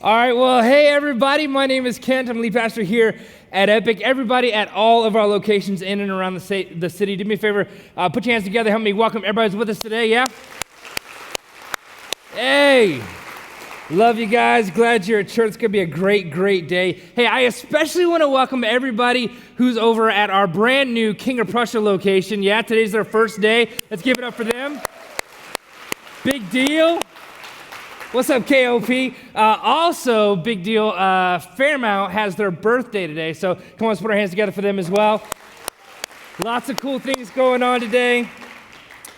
All right, well, hey, everybody. My name is Kent. I'm lead pastor here at Epic. Everybody at all of our locations in and around the city, do me a favor, put your hands together. Help me welcome everybody who's with us today, yeah? Hey, love you guys. Glad you're at church. It's going to be a great day. Hey, I especially want to welcome everybody who's over at our brand new King of Prussia location. Yeah, today's their first day. Let's give it up for them. Big deal. What's up, KOP? Also, big deal, Fairmount has their birthday today, so come on, let's put our hands together for them as well. Lots of cool things going on today.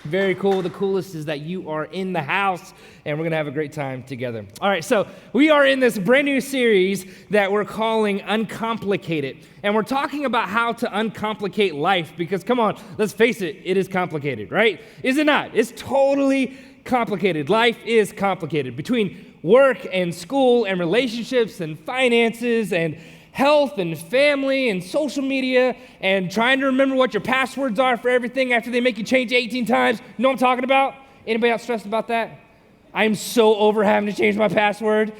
Very cool. The coolest is that you are in the house, and we're going to have a great time together. All right, so we are in this brand new series that we're calling Uncomplicated, and we're talking about how to uncomplicate life because, come on, let's face it, it is complicated, right? Is it not? It's totally complicated. Life is complicated. Between work and school and relationships and finances and health and family and social media and trying to remember what your passwords are for everything after they make you change 18 times. You know what I'm talking about? Anybody else stressed about that? I'm so over having to change my password.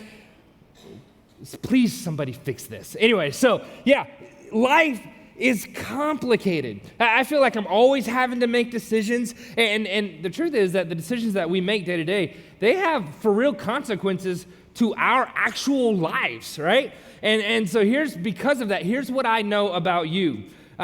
Please, somebody fix this. Anyway, so yeah, life is complicated. I feel like I'm always having to make decisions, and the truth is that the decisions that we make day to day, they have for real consequences to our actual lives, right? And so because of that, here's what I know about you.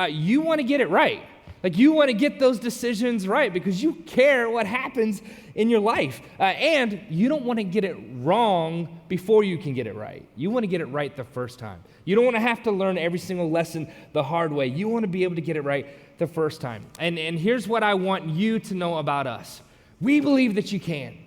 You want to get it right. Like you want to get those decisions right because you care what happens in your life. And you don't want to get it wrong before you can get it right. You want to get it right the first time. You don't want to have to learn every single lesson the hard way. You want to be able to get it right the first time. And here's what I want you to know about us. We believe that you can.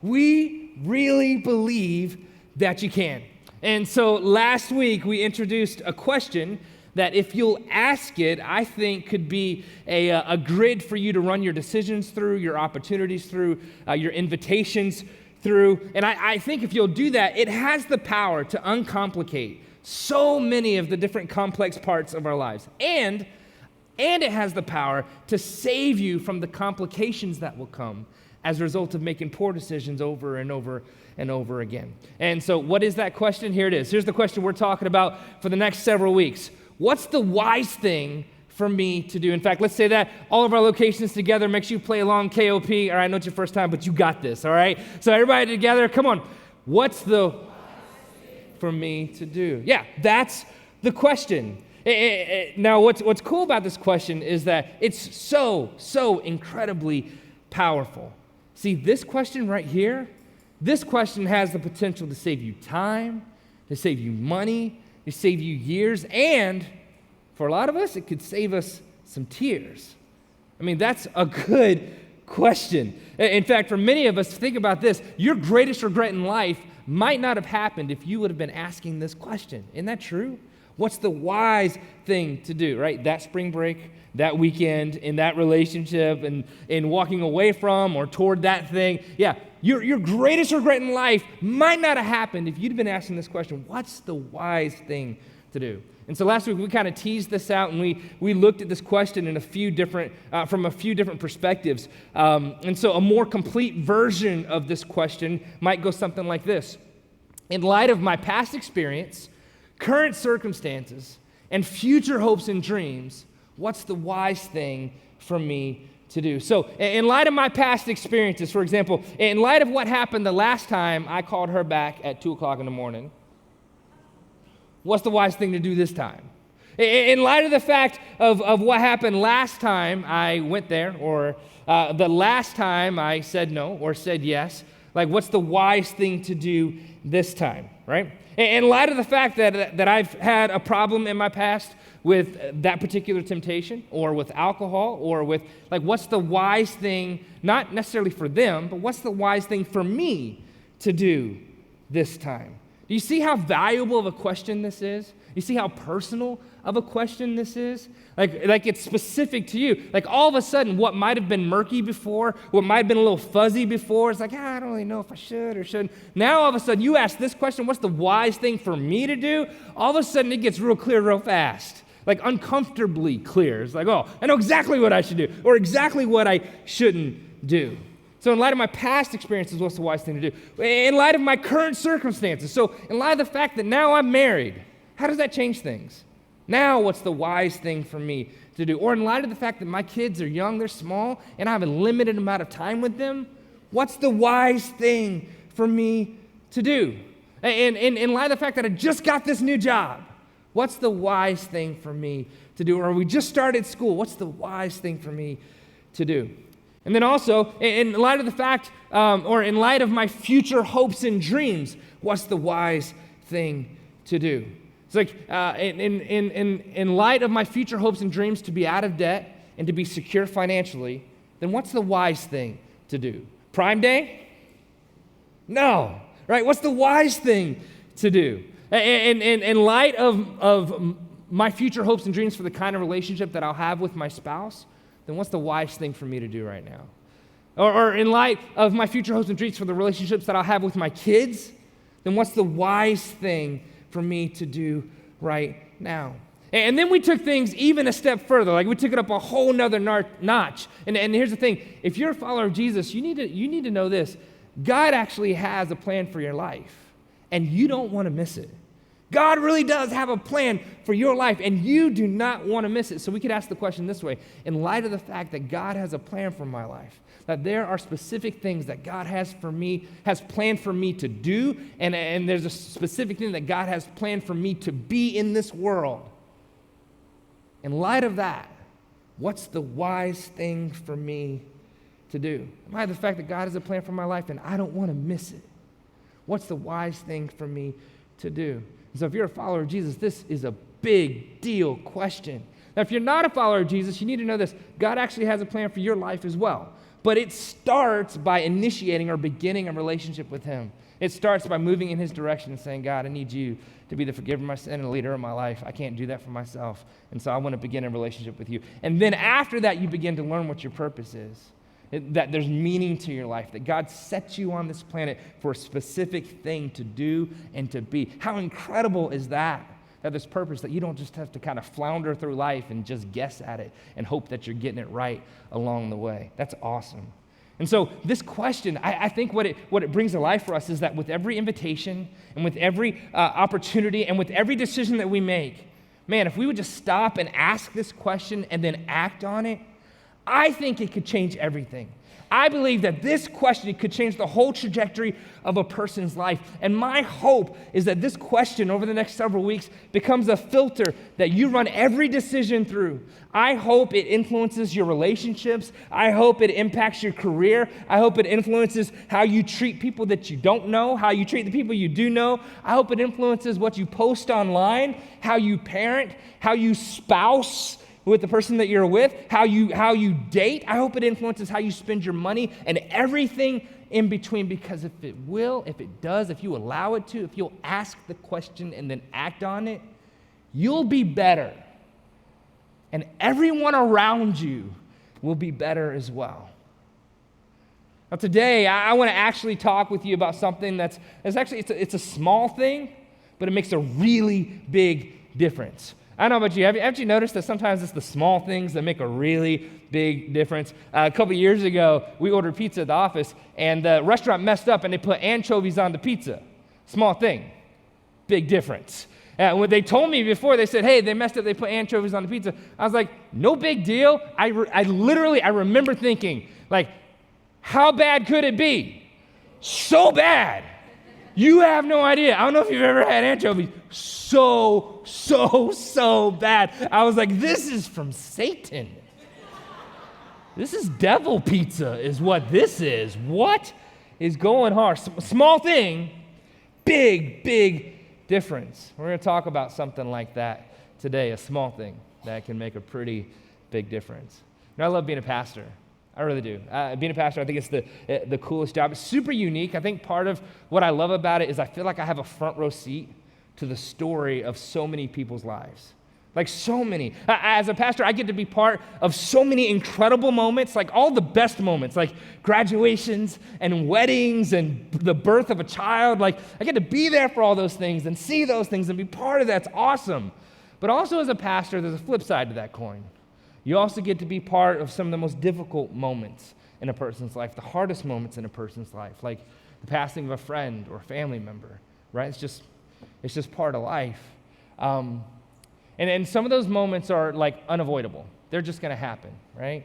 We really believe that you can. And so last week we introduced a question that if you'll ask it, I think could be a grid for you to run your decisions through, your opportunities through, your invitations through. And I think if you'll do that, it has the power to uncomplicate so many of the different complex parts of our lives. And it has the power to save you from the complications that will come as a result of making poor decisions over and over and over again. And so what is that question? Here it is. Here's the question we're talking about for the next several weeks. What's the wise thing for me to do? In fact, let's say that all of our locations together. Make sure you play along, KOP. All right, I know it's your first time, but you got this, all right? So everybody together, come on. What's the wise thing for me to do? Yeah, that's the question. Now, what's cool about this question is that it's so incredibly powerful. See, this question right here, this question has the potential to save you time, to save you money, to save you years, and for a lot of us, it could save us some tears. I mean, that's a good question. In fact, for many of us, think about this. Your greatest regret in life might not have happened if you would have been asking this question. Isn't that true? What's the wise thing to do, right? That spring break, that weekend, in that relationship, and in walking away from or toward that thing. Yeah, your greatest regret in life might not have happened if you'd been asking this question, what's the wise thing to do? And so last week we kind of teased this out and we looked at this question in from a few different perspectives. And so a more complete version of this question might go something like this. In light of my past experience, current circumstances, and future hopes and dreams, what's the wise thing for me to do? So in light of my past experiences, for example, in light of what happened the last time I called her back at 2 o'clock in the morning, what's the wise thing to do this time? In light of the fact of what happened last time I went there, or the last time I said no or said yes, like what's the wise thing to do this time, right? In light of the fact that I've had a problem in my past with that particular temptation or with alcohol or with, like, what's the wise thing, not necessarily for them, but what's the wise thing for me to do this time? Do you see how valuable of a question this is? You see how personal of a question this is? Like it's specific to you. Like all of a sudden, what might have been murky before, what might have been a little fuzzy before, it's like, I don't really know if I should or shouldn't. Now all of a sudden, you ask this question, what's the wise thing for me to do? All of a sudden, it gets real clear real fast. Like uncomfortably clear. It's like, oh, I know exactly what I should do or exactly what I shouldn't do. So in light of my past experiences, what's the wise thing to do? In light of my current circumstances, so in light of the fact that now I'm married, how does that change things? Now what's the wise thing for me to do? Or in light of the fact that my kids are young, they're small, and I have a limited amount of time with them, what's the wise thing for me to do? And in light of the fact that I just got this new job, what's the wise thing for me to do? Or we just started school, what's the wise thing for me to do? And then also, in light of the fact, or in light of my future hopes and dreams, what's the wise thing to do? It's like, in light of my future hopes and dreams to be out of debt and to be secure financially, then what's the wise thing to do? Prime Day? No, right? What's the wise thing to do? In light of my future hopes and dreams for the kind of relationship that I'll have with my spouse, then what's the wise thing for me to do right now? Or in light of my future hopes and dreams for the relationships that I'll have with my kids, then what's the wise thing for me to do right now? And then we took things even a step further, like we took it up a whole nother notch. And here's the thing, if you're a follower of Jesus, you need to know this. God actually has a plan for your life, and you don't want to miss it. God really does have a plan for your life, and you do not want to miss it. So we could ask the question this way: in light of the fact that God has a plan for my life, that there are specific things that God has planned for me to do, and there's a specific thing that God has planned for me to be in this world. In light of that, what's the wise thing for me to do? In light of the fact that God has a plan for my life, and I don't want to miss it, what's the wise thing for me to do? So if you're a follower of Jesus, this is a big deal question. Now, if you're not a follower of Jesus, you need to know this. God actually has a plan for your life as well. But it starts by initiating or beginning a relationship with him. It starts by moving in his direction and saying, God, I need you to be the forgiver of my sin and the leader of my life. I can't do that for myself. And so I want to begin a relationship with you. And then after that, you begin to learn what your purpose is. That there's meaning to your life, that God sets you on this planet for a specific thing to do and to be. How incredible is that? That there's purpose, that you don't just have to kind of flounder through life and just guess at it and hope that you're getting it right along the way. That's awesome. And so this question, I think what it brings to life for us is that with every invitation and with every opportunity and with every decision that we make, man, if we would just stop and ask this question and then act on it, I think it could change everything. I believe that this question could change the whole trajectory of a person's life. And my hope is that this question over the next several weeks becomes a filter that you run every decision through. I hope it influences your relationships. I hope it impacts your career. I hope it influences how you treat people that you don't know, how you treat the people you do know. I hope it influences what you post online, how you parent, how you spouse with the person that you're with, how you date. I hope it influences how you spend your money and everything in between, because if it does, if you allow it to, if you'll ask the question and then act on it, you'll be better. And everyone around you will be better as well. Now today, I want to actually talk with you about something that's actually, it's a small thing, but it makes a really big difference. I don't know about you. Haven't you noticed that sometimes it's the small things that make a really big difference? A couple years ago, we ordered pizza at the office, and the restaurant messed up, and they put anchovies on the pizza. Small thing, big difference. When they told me before, they said, hey, they messed up, they put anchovies on the pizza. I was like, no big deal. I remember thinking, like, how bad could it be? So bad. You have no idea. I don't know if you've ever had anchovies. So bad. I was like, this is from Satan. This is devil pizza is what this is. What is going on? Small thing, big difference. We're going to talk about something like that today, a small thing that can make a pretty big difference. I love being a pastor. I really do. Being a pastor, I think it's the coolest job. It's super unique. I think part of what I love about it is I feel like I have a front row seat to the story of so many people's lives. Like so many. As a pastor, I get to be part of so many incredible moments, like all the best moments, like graduations and weddings and the birth of a child. Like I get to be there for all those things and see those things and be part of that. It's awesome. But also as a pastor, there's a flip side to that coin. You also get to be part of some of the most difficult moments in a person's life, the hardest moments in a person's life, like the passing of a friend or a family member, right? It's just part of life. And some of those moments are like unavoidable. They're just going to happen, right?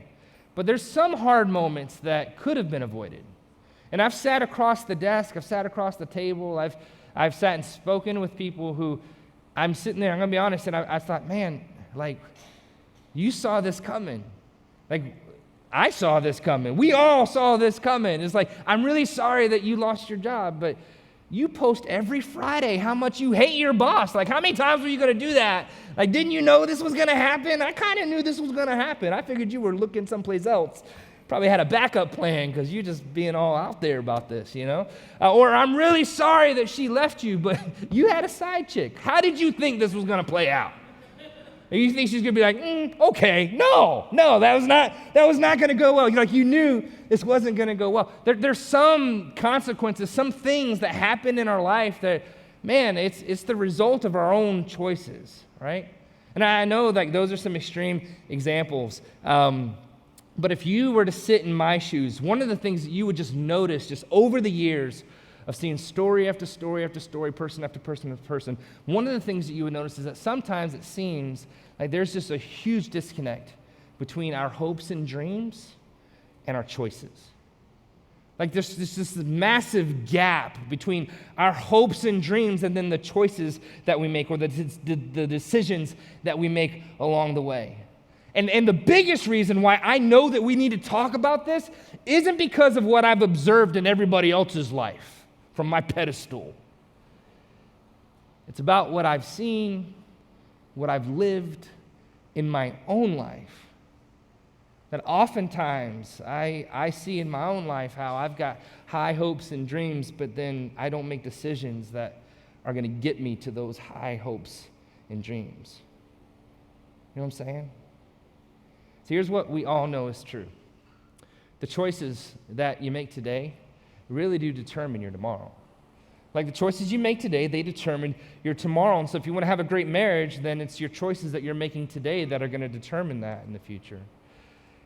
But there's some hard moments that could have been avoided. And I've sat across the desk, I've sat across the table, I've sat and spoken with people who I'm sitting there, I'm going to be honest, and I thought, man, like, you saw this coming. Like, I saw this coming. We all saw this coming. It's like, I'm really sorry that you lost your job, but you post every Friday how much you hate your boss. Like, how many times were you going to do that? Like, didn't you know this was going to happen? I kind of knew this was going to happen. I figured you were looking someplace else. Probably had a backup plan because you're just being all out there about this, you know? Or I'm really sorry that she left you, but you had a side chick. How did you think this was going to play out? And you think she's going to be like, okay, no, that was not going to go well. Like, you knew this wasn't going to go well. There's some consequences, some things that happen in our life that, man, it's the result of our own choices, right? And I know, like, those are some extreme examples. But if you were to sit in my shoes, one of the things that you would just notice just over the years of seeing story after story after story, person after person after person, one of the things that you would notice is that sometimes it seems like there's just a huge disconnect between our hopes and dreams and our choices. Like there's this massive gap between our hopes and dreams and then the choices that we make or the decisions that we make along the way. And the biggest reason why I know that we need to talk about this isn't because of what I've observed in everybody else's life from my pedestal. It's about what I've seen, what I've lived in my own life. That oftentimes I see in my own life how I've got high hopes and dreams, but then I don't make decisions that are going to get me to those high hopes and dreams. You know what I'm saying? So here's what we all know is true. The choices that you make today really do determine your tomorrow. Like the choices you make today, they determine your tomorrow. And so if you want to have a great marriage, then it's your choices that you're making today that are going to determine that in the future.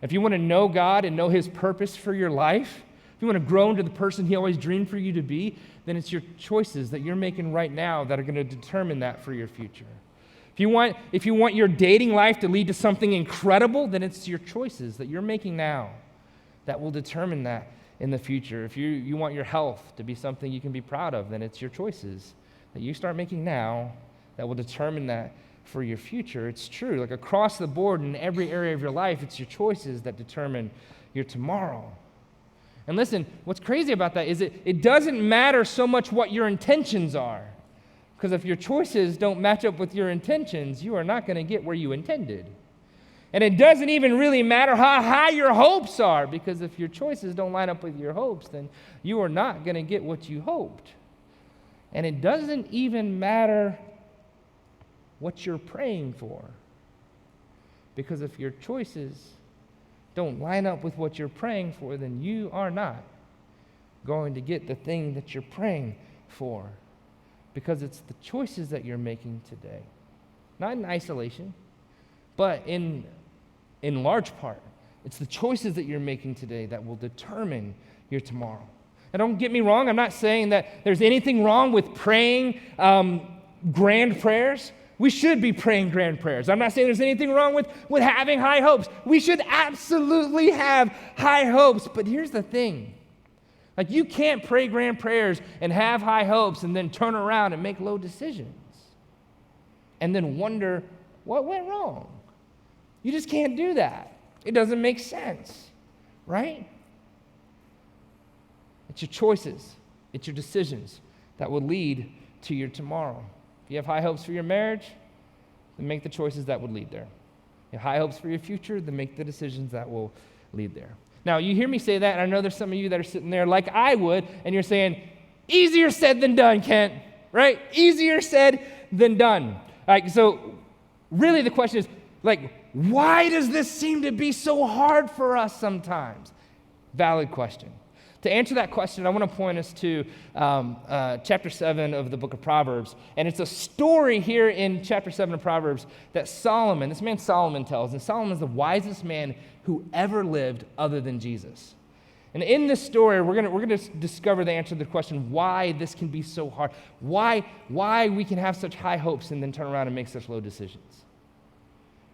If you want to know God and know His purpose for your life, if you want to grow into the person He always dreamed for you to be, then it's your choices that you're making right now that are going to determine that for your future. If you want your dating life to lead to something incredible, then it's your choices that you're making now that will determine that in the future. If you want your health to be something you can be proud of, then it's your choices that you start making now that will determine that for your future. It's true. Like across the board in every area of your life, it's your choices that determine your tomorrow. And listen, what's crazy about that is it doesn't matter so much what your intentions are. Because if your choices don't match up with your intentions, you are not going to get where you intended. And it doesn't even really matter how high your hopes are, because if your choices don't line up with your hopes, then you are not going to get what you hoped. And it doesn't even matter what you're praying for, because if your choices don't line up with what you're praying for, then you are not going to get the thing that you're praying for. Because it's the choices that you're making today. Not in isolation, but in large part. It's the choices that you're making today that will determine your tomorrow. And don't get me wrong, I'm not saying that there's anything wrong with praying grand prayers. We should be praying grand prayers. I'm not saying there's anything wrong with having high hopes. We should absolutely have high hopes. But here's the thing. Like, you can't pray grand prayers and have high hopes and then turn around and make low decisions and then wonder what went wrong. You just can't do that. It doesn't make sense, right? It's your choices, it's your decisions that will lead to your tomorrow. If you have high hopes for your marriage, then make the choices that would lead there. If you have high hopes for your future, then make the decisions that will lead there. Now, you hear me say that, and I know there's some of you that are sitting there like I would, and you're saying, easier said than done, Kent, right? Easier said than done. So really the question is, like, why does this seem to be so hard for us sometimes? Valid question. To answer that question, I want to point us to chapter 7 of the book of Proverbs. And it's a story here in chapter 7 of Proverbs that this man Solomon tells. And Solomon is the wisest man who ever lived other than Jesus. And in this story, we're gonna discover the answer to the question why this can be so hard, why we can have such high hopes and then turn around and make such low decisions.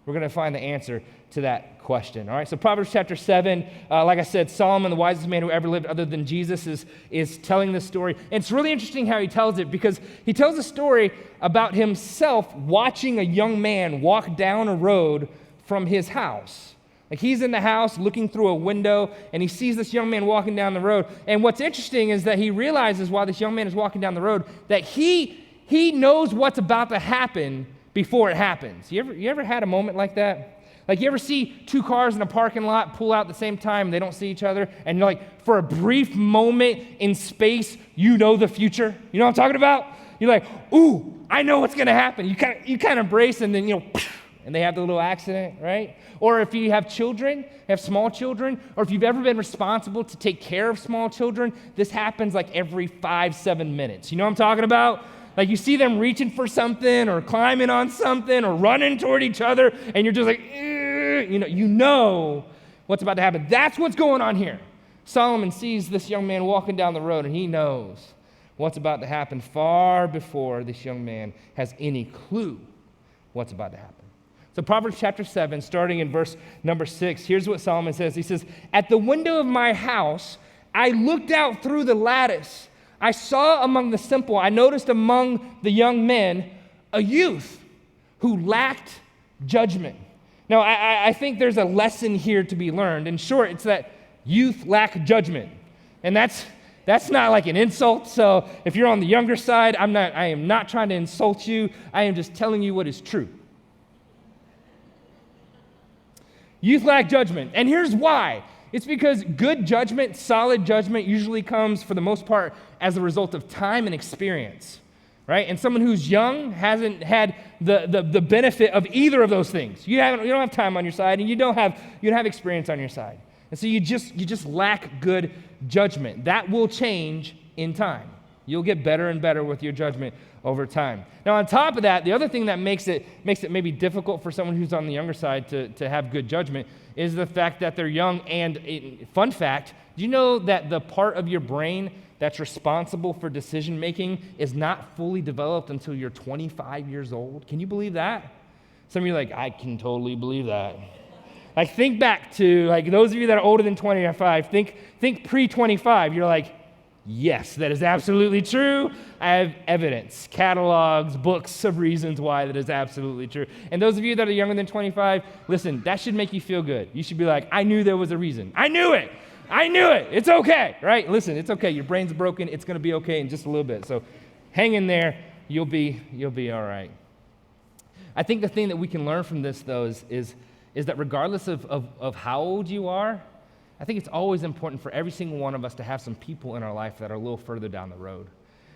We're going to find the answer to that question. All right, so Proverbs chapter 7, like I said, Solomon, the wisest man who ever lived other than Jesus, is telling this story. And it's really interesting how he tells it, because he tells a story about himself watching a young man walk down a road from his house. Like, he's in the house looking through a window, and he sees this young man walking down the road. And what's interesting is that he realizes while this young man is walking down the road that he knows what's about to happen before it happens. You ever had a moment like that? Like, you ever see two cars in a parking lot pull out at the same time, and they don't see each other, and you're like, for a brief moment in space, you know the future? You know what I'm talking about? You're like, ooh, I know what's gonna happen. You kind of brace, and then, and they have the little accident, right? Or if you have children, have small children, or if you've ever been responsible to take care of small children, this happens like every 5-7 minutes. You know what I'm talking about? Like, you see them reaching for something or climbing on something or running toward each other, and you're just like, you know what's about to happen. That's what's going on here. Solomon sees this young man walking down the road, and he knows what's about to happen far before this young man has any clue what's about to happen. So Proverbs chapter 7, starting in verse number 6, here's what Solomon says. He says, "At the window of my house, I looked out through the lattice. I saw among the simple, I noticed among the young men, a youth who lacked judgment." Now, I think there's a lesson here to be learned. In short, it's that youth lack judgment. And that's not like an insult. So if you're on the younger side, I am not trying to insult you. I am just telling you what is true. Youth lack judgment. And here's why. It's because good judgment, solid judgment, usually comes, for the most part, as a result of time and experience, right? And someone who's young hasn't had the benefit of either of those things. You don't have time on your side, and you don't have experience on your side. And so you just lack good judgment. That will change in time. You'll get better and better with your judgment over time. Now, on top of that, the other thing that makes it maybe difficult for someone who's on the younger side to have good judgment is the fact that they're young. And fun fact, do you know that the part of your brain that's responsible for decision making is not fully developed until you're 25 years old? Can you believe that? Some of you are like, I can totally believe that. Like, think back to, like, those of you that are older than 25, think pre-25. You're like, yes, that is absolutely true. I have evidence, catalogs, books of reasons why that is absolutely true. And those of you that are younger than 25, listen, that should make you feel good. You should be like, I knew there was a reason. I knew it. It's okay, right? Listen, it's okay. Your brain's broken. It's going to be okay in just a little bit. So hang in there. You'll be all right. I think the thing that we can learn from this, though, is that regardless of how old you are, I think it's always important for every single one of us to have some people in our life that are a little further down the road.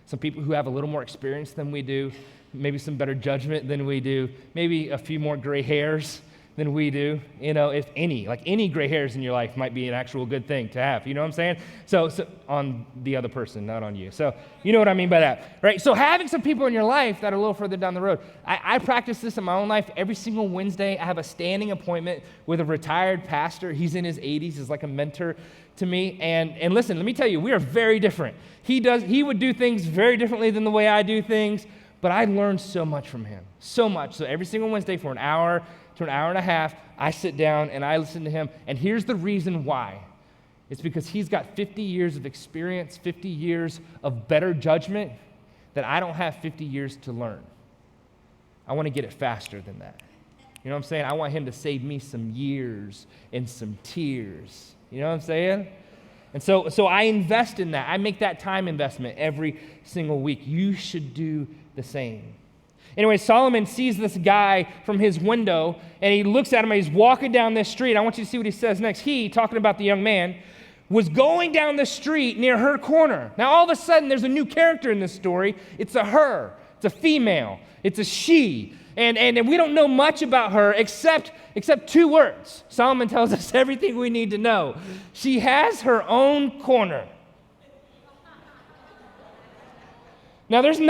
Some people who have a little more experience than we do, maybe some better judgment than we do, maybe a few more gray hairs than we do. You know, if any gray hairs in your life might be an actual good thing to have. You know what I'm saying? So on the other person, not on you. So you know what I mean by that, right? So having some people in your life that are a little further down the road. I practice this in my own life. Every single Wednesday, I have a standing appointment with a retired pastor. He's in his 80s. He's like a mentor to me. And listen, let me tell you, we are very different. He would do things very differently than the way I do things, but I learned so much from him, so much. So every single Wednesday for an hour to an hour and a half, I sit down and I listen to him. And here's the reason why. It's because he's got 50 years of experience, 50 years of better judgment that I don't have 50 years to learn. I want to get it faster than that. You know what I'm saying? I want him to save me some years and some tears. You know what I'm saying? And so I invest in that. I make that time investment every single week. You should do the same. Anyway, Solomon sees this guy from his window, and he looks at him, and he's walking down this street. I want you to see what he says next. He, talking about the young man, was going down the street near her corner. Now, all of a sudden, there's a new character in this story. It's a her. It's a female. It's a she. And we don't know much about her except 2 words. Solomon tells us everything we need to know. She has her own corner. Now, there's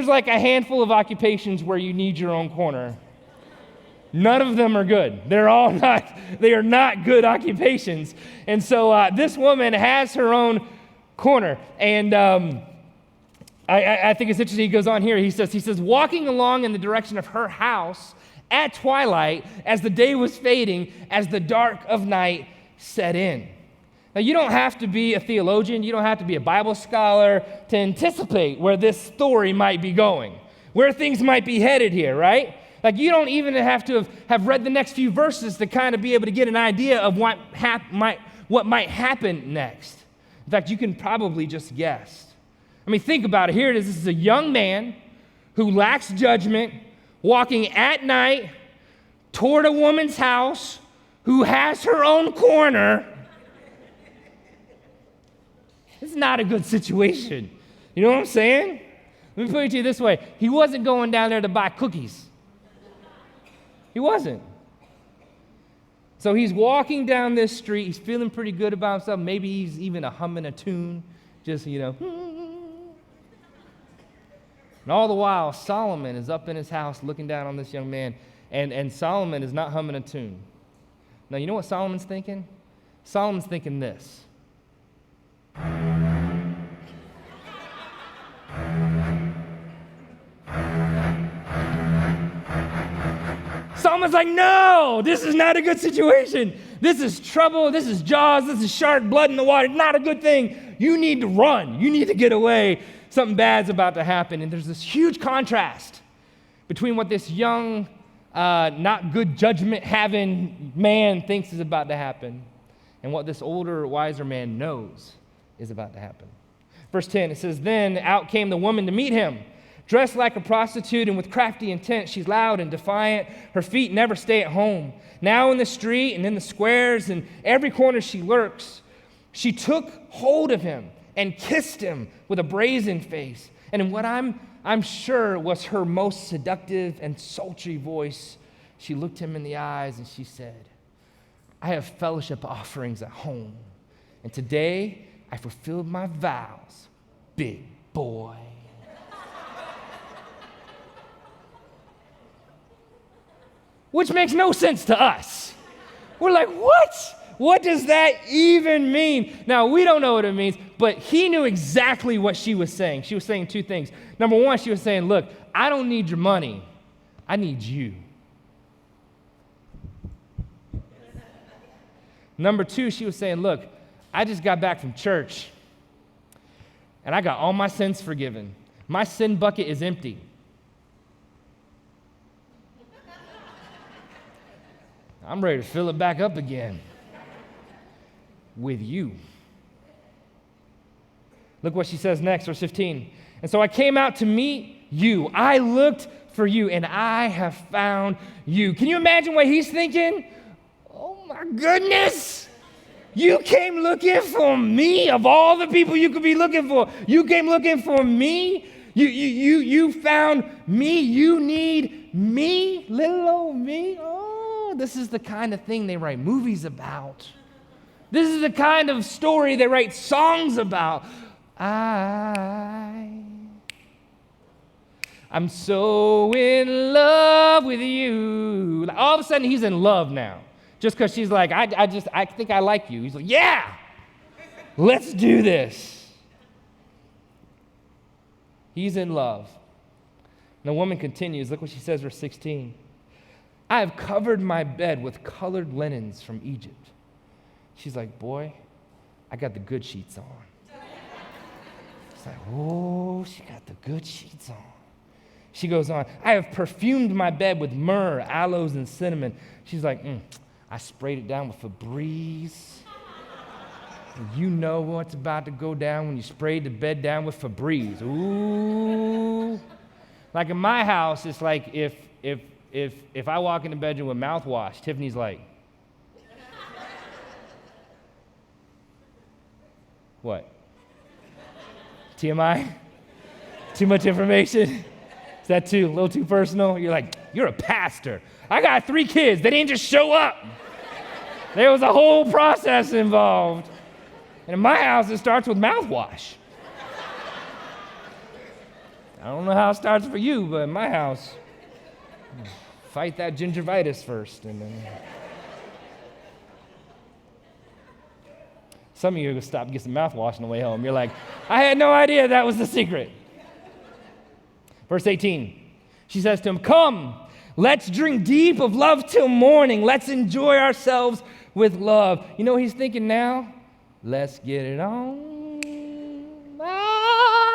like a handful of occupations where you need your own corner. None of them are good. They are not good occupations. And so this woman has her own corner. And I think it's interesting. He goes on here. He says, walking along in the direction of her house at twilight, as the day was fading, as the dark of night set in. Now, you don't have to be a theologian. You don't have to be a Bible scholar to anticipate where this story might be going, where things might be headed here, right? Like, you don't even have to have read the next few verses to kind of be able to get an idea of what might happen next. In fact, you can probably just guess. I mean, think about it. Here it is. This is a young man who lacks judgment, walking at night toward a woman's house who has her own corner. It's not a good situation. You know what I'm saying? Let me put it to you this way. He wasn't going down there to buy cookies. He wasn't. So he's walking down this street. He's feeling pretty good about himself. Maybe he's even humming a tune, just, And all the while, Solomon is up in his house looking down on this young man, and Solomon is not humming a tune. Now, you know what Solomon's thinking? Solomon's thinking this. Solomon's like, no, this is not a good situation. This is trouble. This is Jaws. This is shark blood in the water. Not a good thing. You need to run. You need to get away. Something bad's about to happen. And there's this huge contrast between what this young, not good judgment having man thinks is about to happen and what this older, wiser man knows is about to happen. Verse 10, it says, then out came the woman to meet him, dressed like a prostitute and with crafty intent. She's loud and defiant. Her feet never stay at home. Now in the street and in the squares and every corner she lurks. She took hold of him and kissed him with a brazen face. And in what I'm sure was her most seductive and sultry voice, she looked him in the eyes and she said, I have fellowship offerings at home, and today I fulfilled my vows, big boy. Which makes no sense to us. We're like, what? What does that even mean? Now, we don't know what it means, but he knew exactly what she was saying. She was saying two things. Number one, she was saying, look, I don't need your money. I need you. Number two, she was saying, look, I just got back from church, and I got all my sins forgiven. My sin bucket is empty. I'm ready to fill it back up again with you. Look what she says next, verse 15. And so I came out to meet you. I looked for you, and I have found you. Can you imagine what he's thinking? Oh my goodness. You came looking for me of all the people you could be looking for. You came looking for me. You found me. You need me, little old me. Oh, this is the kind of thing they write movies about. This is the kind of story they write songs about. I'm so in love with you. All of a sudden, he's in love now. Just because she's like, I think I like you. He's like, yeah, let's do this. He's in love. And the woman continues. Look what she says, verse 16. I have covered my bed with colored linens from Egypt. She's like, boy, I got the good sheets on. It's like, oh, she got the good sheets on. She goes on, I have perfumed my bed with myrrh, aloes, and cinnamon. She's like, I sprayed it down with Febreze. You know what's about to go down when you sprayed the bed down with Febreze. Ooh. Like in my house, it's like if I walk in the bedroom with mouthwash, Tiffany's like, what? TMI? Too much information? Is that a little too personal? You're like, you're a pastor. I got 3 kids. They didn't just show up. There was a whole process involved. And in my house, it starts with mouthwash. I don't know how it starts for you, but in my house, fight that gingivitis first. And then some of you will stop and get some mouthwash on the way home. You're like, I had no idea that was the secret. Verse 18, she says to him, come, let's drink deep of love till morning. Let's enjoy ourselves with love. You know what he's thinking now? Let's get it on,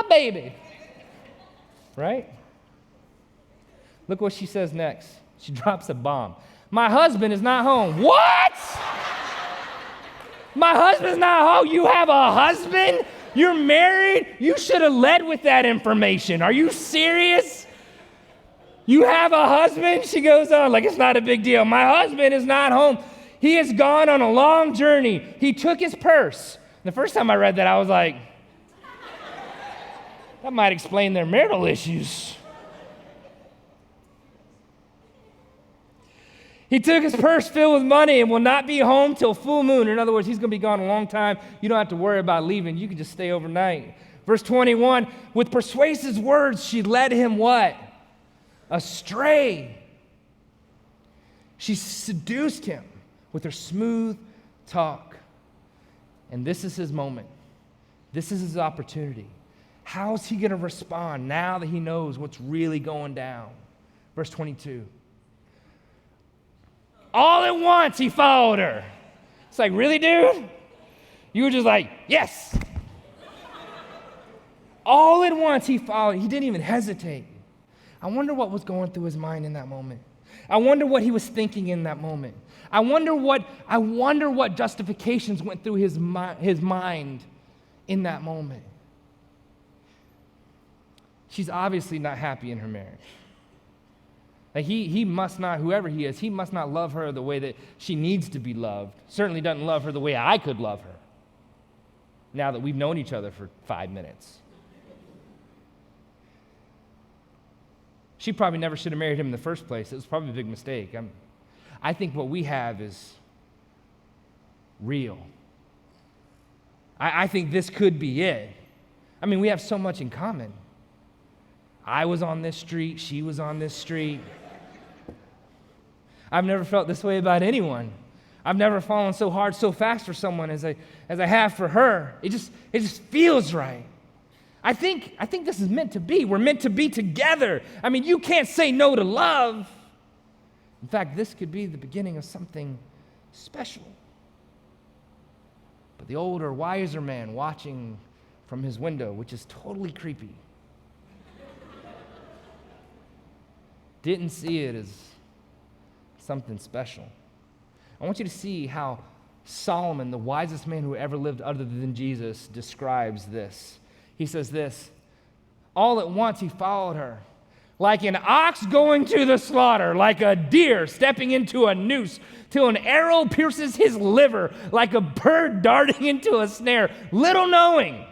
baby. Right? Look what she says next. She drops a bomb. My husband is not home. What? My husband's not home. You have a husband? You're married? You should have led with that information. Are you serious? You have a husband? She goes on like it's not a big deal. My husband is not home. He has gone on a long journey. He took his purse. The first time I read that, I was like, that might explain their marital issues. He took his purse filled with money and will not be home till full moon. In other words, he's going to be gone a long time. You don't have to worry about leaving. You can just stay overnight. Verse 21, with persuasive words, she led him what? Astray. She seduced him with her smooth talk. And this is his moment. This is his opportunity. How's he going to respond now that he knows what's really going down? Verse 22. All at once, he followed her. It's like, really, dude? You were just like, yes. All at once, he followed. He didn't even hesitate. I wonder what was going through his mind in that moment. I wonder what he was thinking in that moment. I wonder what justifications went through his mind in that moment. She's obviously not happy in her marriage. Like he must not, whoever he is, he must not love her the way that she needs to be loved. Certainly doesn't love her the way I could love her, now that we've known each other for 5 minutes. She probably never should have married him in the first place. It was probably a big mistake. I think what we have is real. I think this could be it. I mean, we have so much in common. I was on this street, she was on this street. I've never felt this way about anyone. I've never fallen so hard, so fast for someone as I have for her. It just feels right. I think this is meant to be. We're meant to be together. I mean, you can't say no to love. In fact, this could be the beginning of something special. But the older, wiser man watching from his window, which is totally creepy, didn't see it as something special. I want you to see how Solomon, the wisest man who ever lived other than Jesus, describes this. He says this, all at once he followed her, like an ox going to the slaughter, like a deer stepping into a noose, till an arrow pierces his liver, like a bird darting into a snare, little knowing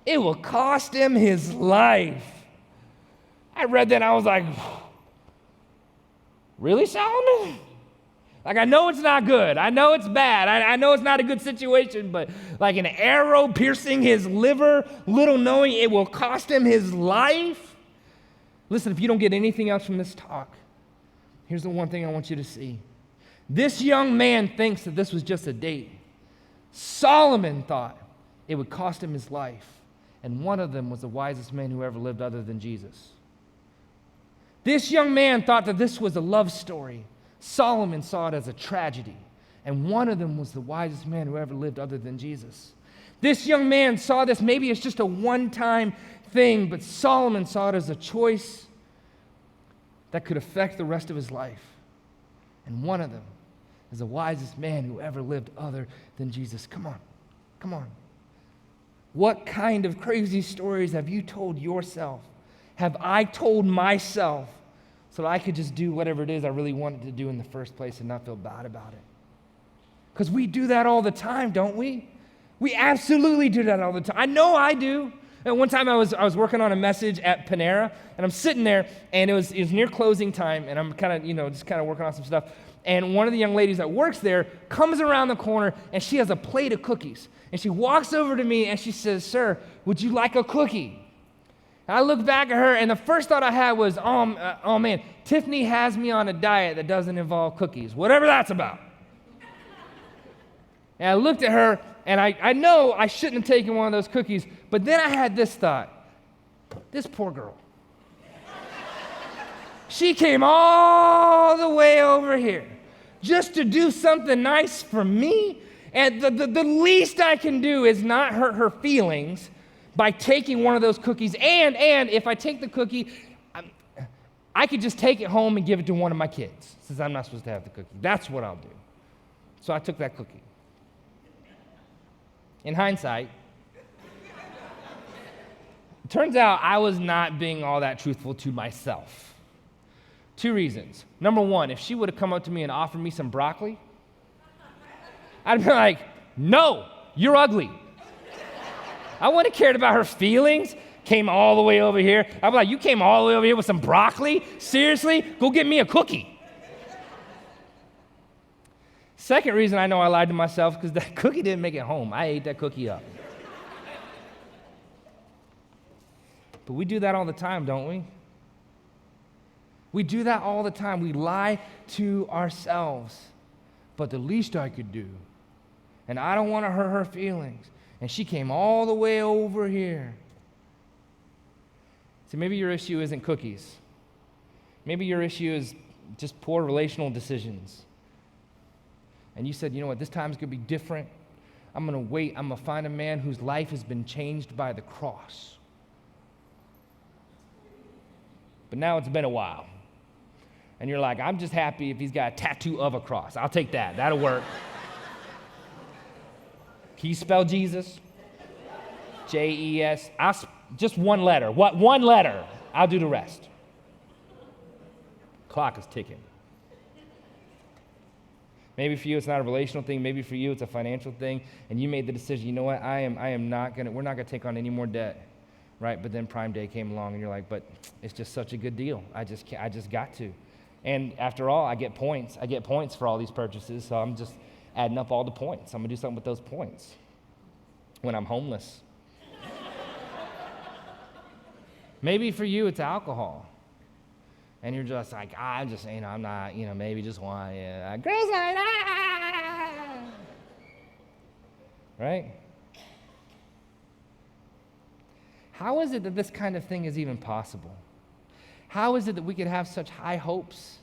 it will cost him his life. I read that and I was like, really, Solomon? Like, I know it's not good. I know it's bad. I know it's not a good situation, but like an arrow piercing his liver, little knowing it will cost him his life. Listen, if you don't get anything else from this talk, here's the one thing I want you to see. This young man thinks that this was just a date. Solomon thought it would cost him his life, and one of them was the wisest man who ever lived other than Jesus. This young man thought that this was a love story. Solomon saw it as a tragedy, and one of them was the wisest man who ever lived other than Jesus. This young man saw this, maybe it's just a one-time thing, but Solomon saw it as a choice that could affect the rest of his life. And one of them is the wisest man who ever lived other than Jesus. Come on. What kind of crazy stories have you told yourself? Have I told myself so that I could just do whatever it is I really wanted to do in the first place and not feel bad about it? Because we do that all the time, don't we? We absolutely do that all the time. I know I do. And one time I was working on a message at Panera, and I'm sitting there, and it was near closing time, and I'm kind of, just kind of working on some stuff. And one of the young ladies that works there comes around the corner, and she has a plate of cookies. And she walks over to me, and she says, "Sir, would you like a cookie?" And I looked back at her, and the first thought I had was, oh man, Tiffany has me on a diet that doesn't involve cookies, whatever that's about. And I looked at her, and I know I shouldn't have taken one of those cookies, but then I had this thought, this poor girl. She came all the way over here just to do something nice for me, and the least I can do is not hurt her feelings by taking one of those cookies, and if I take the cookie, I could just take it home and give it to one of my kids, since I'm not supposed to have the cookie. That's what I'll do. So I took that cookie. In hindsight, it turns out I was not being all that truthful to myself. 2 reasons. Number 1, if she would have come up to me and offered me some broccoli, I'd be like, no, you're ugly. I wouldn't have cared about her feelings. Came all the way over here. I'd be like, you came all the way over here with some broccoli? Seriously? Go get me a cookie. Second reason I know I lied to myself, because that cookie didn't make it home. I ate that cookie up. But we do that all the time, don't we? We do that all the time. We lie to ourselves. But the least I could do, and I don't want to hurt her feelings, and she came all the way over here. See, maybe your issue isn't cookies. Maybe your issue is just poor relational decisions. And you said, you know what, this time's going to be different. I'm going to wait. I'm going to find a man whose life has been changed by the cross. But now it's been a while. And you're like, I'm just happy if he's got a tattoo of a cross. I'll take that. That'll work. Can you spell Jesus? Jes. Just one letter. What? One letter. I'll do the rest. Clock is ticking. Maybe for you it's not a relational thing. Maybe for you it's a financial thing. And you made the decision, you know what? we're not going to take on any more debt. Right? But then Prime Day came along and you're like, but it's just such a good deal. I just got to. And after all, I get points. I get points for all these purchases, so I'm just adding up all the points. I'm going to do something with those points when I'm homeless. Maybe for you, it's alcohol. And you're just like, I'm not, maybe just one. Yeah. Girls night, right? How is it that this kind of thing is even possible? How is it that we could have such high hopes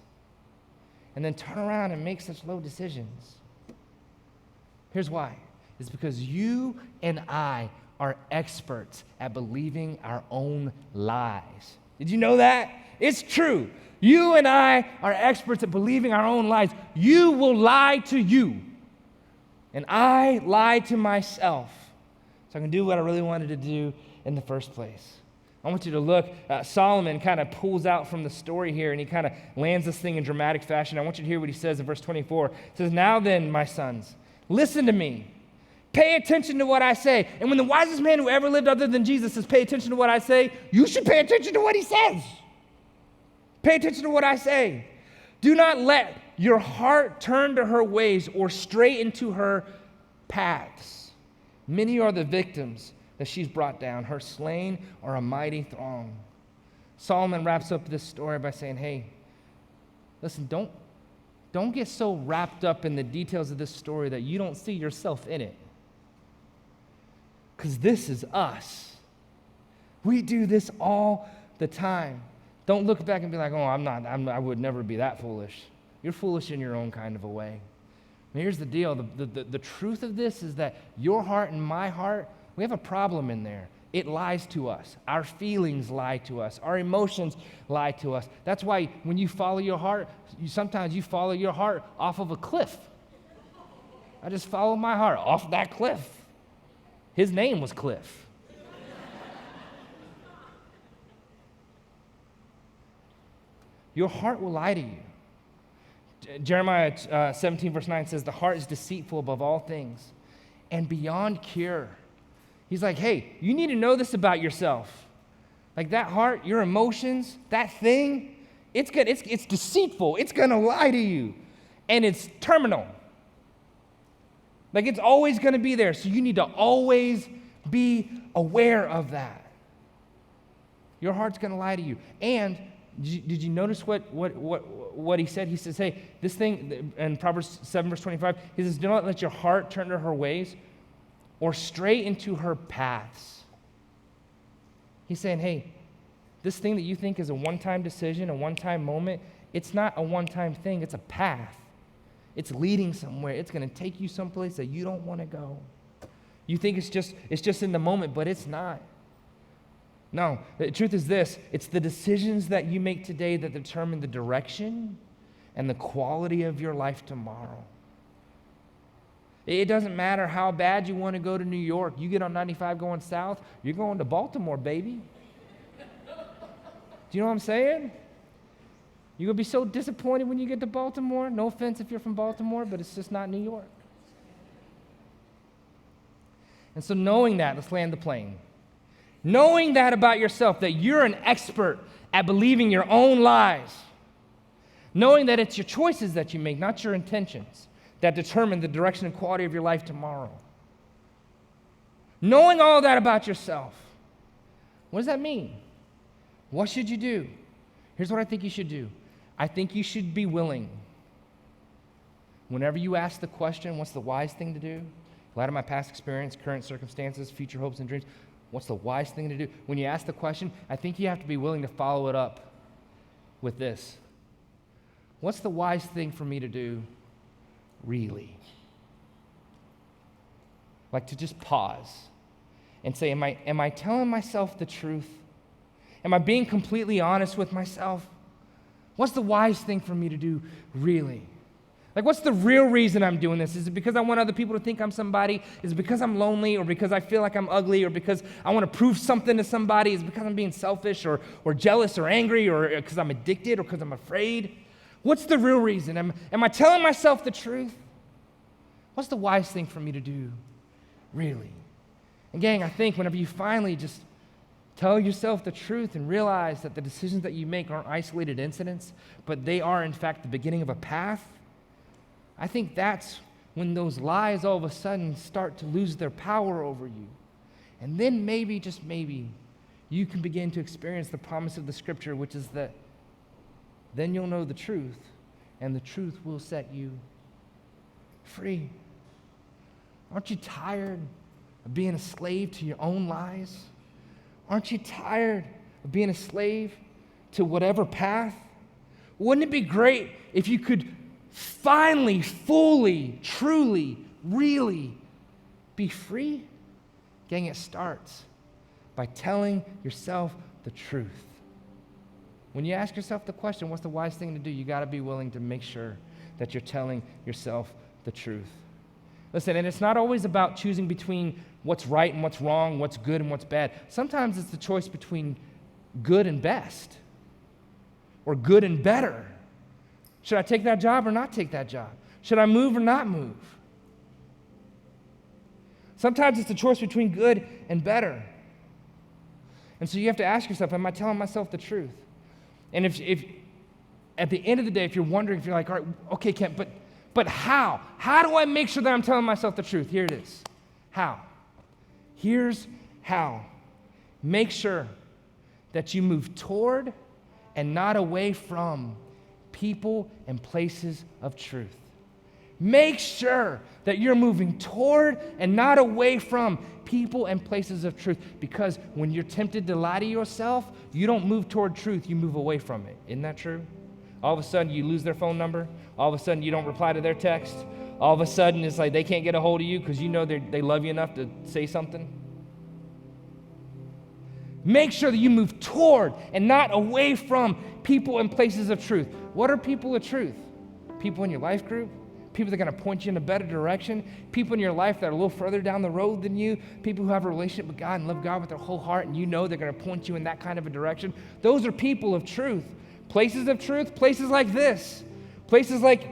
and then turn around and make such low decisions? Here's why. It's because you and I are experts at believing our own lies. Did you know that? It's true. You and I are experts at believing our own lies. You will lie to you, and I lie to myself, so I can do what I really wanted to do in the first place. I want you to look. Solomon kind of pulls out from the story here, and he kind of lands this thing in dramatic fashion. I want you to hear what he says in verse 24. It says, now then, my sons, listen to me. Pay attention to what I say. And when the wisest man who ever lived other than Jesus says, pay attention to what I say, you should pay attention to what he says. Pay attention to what I say. Do not let your heart turn to her ways or stray into her paths. Many are the victims that she's brought down. Her slain are a mighty throng. Solomon wraps up this story by saying, hey, listen, don't get so wrapped up in the details of this story that you don't see yourself in it. Because this is us. We do this all the time. Don't look back and be like, I would never be that foolish. You're foolish in your own kind of a way. And here's the deal. The truth of this is that your heart and my heart, we have a problem in there. It lies to us. Our feelings lie to us. Our emotions lie to us. That's why when you follow your heart, sometimes you follow your heart off of a cliff. I just followed my heart off that cliff. His name was Cliff. Your heart will lie to you. Jeremiah 17 verse 9 says, the heart is deceitful above all things and beyond cure. He's like, hey, you need to know this about yourself. Like that heart, your emotions, that thing, it's deceitful. It's going to lie to you. And it's terminal. Like it's always going to be there. So you need to always be aware of that. Your heart's going to lie to you. And did you notice what he said? He says, hey, this thing, in Proverbs 7, verse 25, he says, do not let your heart turn to her ways or stray into her paths. He's saying, hey, this thing that you think is a one-time decision, a one-time moment, it's not a one-time thing. It's a path. It's leading somewhere. It's going to take you someplace that you don't want to go. You think it's just in the moment, but it's not. No, the truth is this. It's the decisions that you make today that determine the direction and the quality of your life tomorrow. It doesn't matter how bad you want to go to New York. You get on 95 going south, you're going to Baltimore, baby. Do you know what I'm saying? You're going to be so disappointed when you get to Baltimore. No offense if you're from Baltimore, but it's just not New York. And so knowing that, let's land the plane. Knowing that about yourself, that you're an expert at believing your own lies. Knowing that it's your choices that you make, not your intentions, that determine the direction and quality of your life tomorrow. Knowing all that about yourself, what does that mean? What should you do? Here's what I think you should do. I think you should be willing. Whenever you ask the question, what's the wise thing to do? In light of my past experience, current circumstances, future hopes and dreams, what's the wise thing to do? When you ask the question, I think you have to be willing to follow it up with this. What's the wise thing for me to do, really? Like to just pause and say, am I telling myself the truth? Am I being completely honest with myself? What's the wise thing for me to do, really? Like, what's the real reason I'm doing this? Is it because I want other people to think I'm somebody? Is it because I'm lonely, or because I feel like I'm ugly, or because I want to prove something to somebody? Is it because I'm being selfish or jealous or angry, or because I'm addicted, or because I'm afraid? What's the real reason? Am I telling myself the truth? What's the wise thing for me to do, really? And gang, I think whenever you finally just tell yourself the truth and realize that the decisions that you make aren't isolated incidents, but they are, in fact, the beginning of a path, I think that's when those lies all of a sudden start to lose their power over you. And then maybe, just maybe, you can begin to experience the promise of the Scripture, which is that then you'll know the truth, and the truth will set you free. Aren't you tired of being a slave to your own lies? Aren't you tired of being a slave to whatever path? Wouldn't it be great if you could finally, fully, truly, really be free? Gang, it starts by telling yourself the truth. When you ask yourself the question, what's the wise thing to do? You got to be willing to make sure that you're telling yourself the truth. Listen, and it's not always about choosing between what's right and what's wrong, what's good and what's bad. Sometimes it's the choice between good and best, or good and better. Should I take that job or not take that job? Should I move or not move? Sometimes it's the choice between good and better. And so you have to ask yourself, am I telling myself the truth? And if at the end of the day, if you're wondering, if you're like, all right, okay, Kent, but how? How do I make sure that I'm telling myself the truth? Here it is. How? Here's how. Make sure that you move toward and not away from people and places of truth. Make sure that you're moving toward and not away from people and places of truth, because when you're tempted to lie to yourself, you don't move toward truth, you move away from it. Isn't that true? All of a sudden you lose their phone number. All of a sudden you don't reply to their text. All of a sudden it's like they can't get a hold of you because you know they love you enough to say something. Make sure that you move toward and not away from people and places of truth. What are people of truth? People in your life group? People that are going to point you in a better direction? People in your life that are a little further down the road than you? People who have a relationship with God and love God with their whole heart, and you know they're going to point you in that kind of a direction? Those are people of truth. Places of truth, places like this. Places like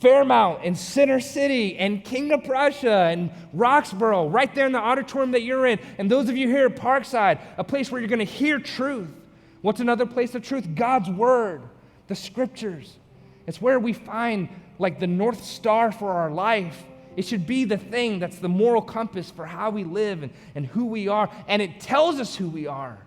Fairmount and Center City and King of Prussia and Roxborough, right there in the auditorium that you're in. And those of you here at Parkside, a place where you're going to hear truth. What's another place of truth? God's Word, the Scriptures. It's where we find like the North Star for our life. It should be the thing that's the moral compass for how we live and who we are. And it tells us who we are.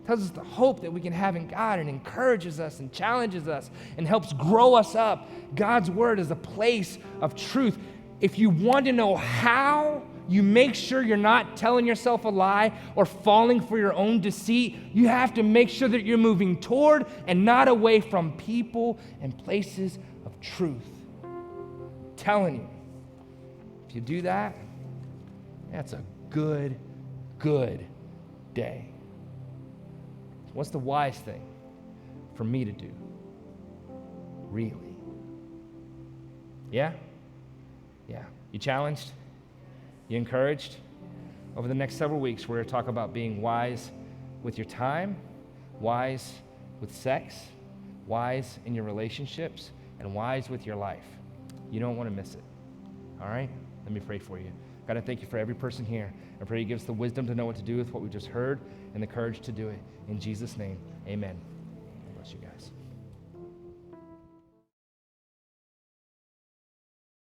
tells us the hope that we can have in God, and encourages us and challenges us and helps grow us up. God's word is a place of truth. If you want to know how you make sure you're not telling yourself a lie or falling for your own deceit, you have to make sure that you're moving toward and not away from people and places of truth. I'm telling you, if you do that, that's a good day. What's the wise thing for me to do? Really? Yeah? Yeah. You challenged? You encouraged? Over the next several weeks, we're going to talk about being wise with your time, wise with sex, wise in your relationships, and wise with your life. You don't want to miss it. All right? Let me pray for you. God, I thank you for every person here. I pray you give us the wisdom to know what to do with what we just heard and the courage to do it. In Jesus' name, amen.